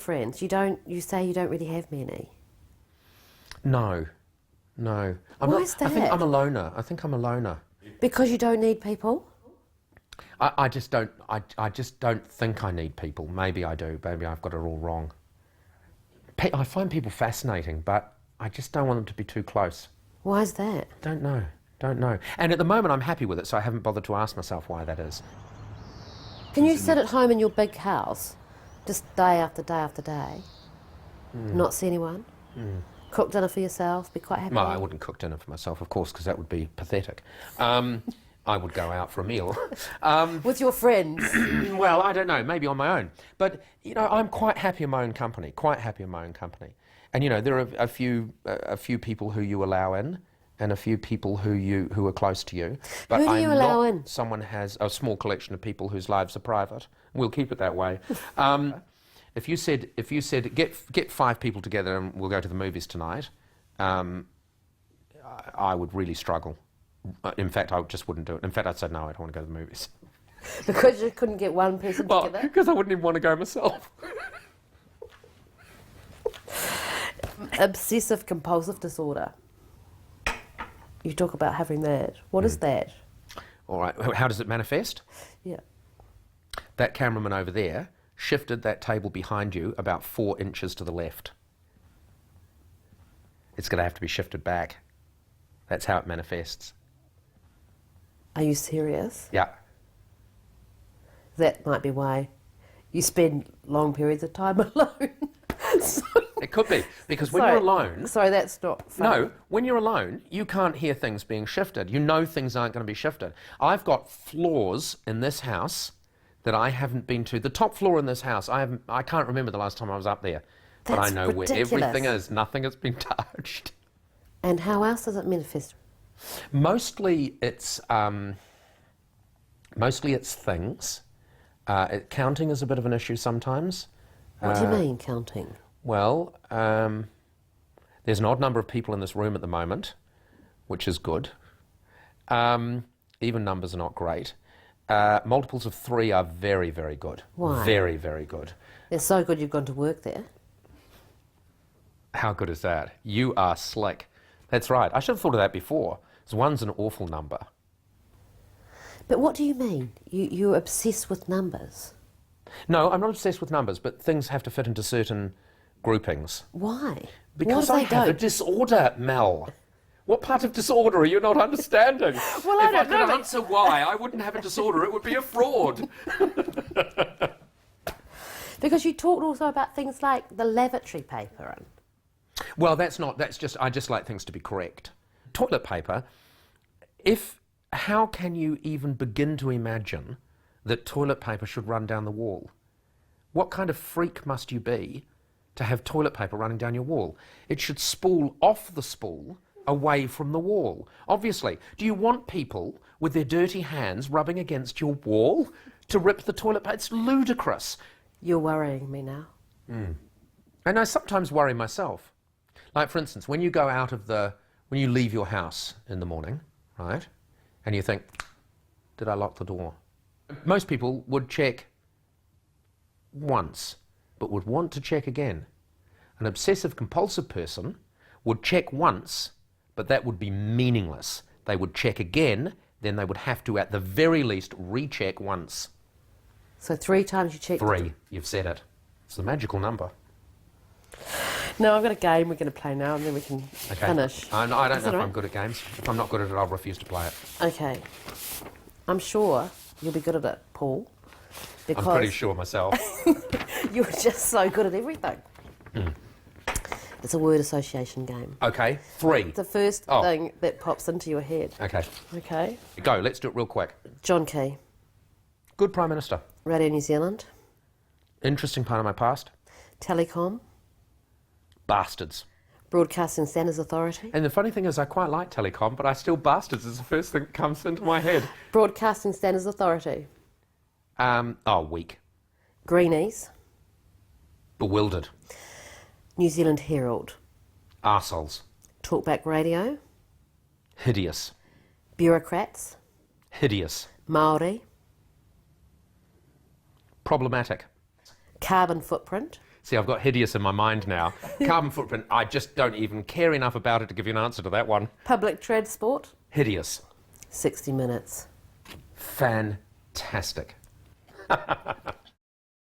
Friends, you say you don't really have many. No. Why is that? I think I'm a loner. Because you don't need people? I just don't think I need people. Maybe I do. Maybe I've got it all wrong. I find people fascinating, but I just don't want them to be too close. Why is that? Don't know. And at the moment I'm happy with it, so I haven't bothered to ask myself why that is. Can you sit at home in your big house, just day after day after day, not see anyone? Cook dinner for yourself, be quite happy? Well, I wouldn't cook dinner for myself, of course, because that would be pathetic. I would go out for a meal. With your friends? Well, I don't know, maybe on my own. But, you know, I'm quite happy in my own company, And, you know, there are a few people who you allow in, and a few people who are close to you. But who do you allow in? Someone has a small collection of people whose lives are private. We'll keep it that way. If you said get 5 people together and we'll go to the movies tonight, I would really struggle. In fact, I just wouldn't do it. In fact, I'd say no, I don't want to go to the movies. Because you couldn't get one person together? Because I wouldn't even want to go myself. Obsessive compulsive disorder. You talk about having that. What is that? All right, how does it manifest? Yeah. That cameraman over there shifted that table behind you about 4 inches to the left. It's going to have to be shifted back. That's how it manifests. Are you serious? Yeah. That might be why you spend long periods of time alone. It could be, because when you're alone... Sorry, that's not funny. No, when you're alone, you can't hear things being shifted. You know things aren't going to be shifted. I've got floors in this house that I haven't been to. The top floor in this house, I can't remember the last time I was up there. But I know ridiculous. Where everything is. Nothing has been touched. And how else does it manifest? Mostly it's things. Counting is a bit of an issue sometimes. What do you mean, counting? Well, there's an odd number of people in this room at the moment, which is good. Even numbers are not great. Multiples of 3 are very, very good. Why? Very, very good. They're so good you've gone to work there. How good is that? You are slick. That's right. I should have thought of that before. 'Cause 1's an awful number. But what do you mean? You're obsessed with numbers? No, I'm not obsessed with numbers, but things have to fit into certain groupings. Why? Because I have a disorder, Mel. What part of disorder are you not understanding? Well, if I could answer why, I wouldn't have a disorder. It would be a fraud. Because you talked also about things like the lavatory paper. Well, that's just, I just like things to be correct. Toilet paper, how can you even begin to imagine that toilet paper should run down the wall? What kind of freak must you be to have toilet paper running down your wall? It should spool off the spool away from the wall. Obviously, do you want people with their dirty hands rubbing against your wall to rip the toilet paper? It's ludicrous. You're worrying me now. And I sometimes worry myself. Like, for instance, when you when you leave your house in the morning, right, and you think, did I lock the door? Most people would check once, but would want to check again. An obsessive-compulsive person would check once, but that would be meaningless. They would check again, then they would have to, at the very least, recheck once. So 3 times you check? 3, you've said it. It's the magical number. No, I've got a game we're going to play now, and then we can finish. I don't know if I'm good at games. If I'm not good at it, I'll refuse to play it. Okay. I'm sure you'll be good at it, Paul. Because I'm pretty sure myself. you're just so good at everything. It's a word association game. Okay, 3. The first thing that pops into your head. Okay. Okay. Go, let's do it real quick. John Key. Good Prime Minister. Radio New Zealand. Interesting part of my past. Telecom. Bastards. Broadcasting Standards Authority. And the funny thing is, I quite like telecom, but bastards is the first thing that comes into my head. Broadcasting Standards Authority. Weak. Greenies. Bewildered. New Zealand Herald. Arseholes. Talkback Radio. Hideous. Bureaucrats. Hideous. Māori. Problematic. Carbon footprint. See, I've got hideous in my mind now. Carbon footprint, I just don't even care enough about it to give you an answer to that one. Public transport? Hideous. 60 minutes. Fantastic.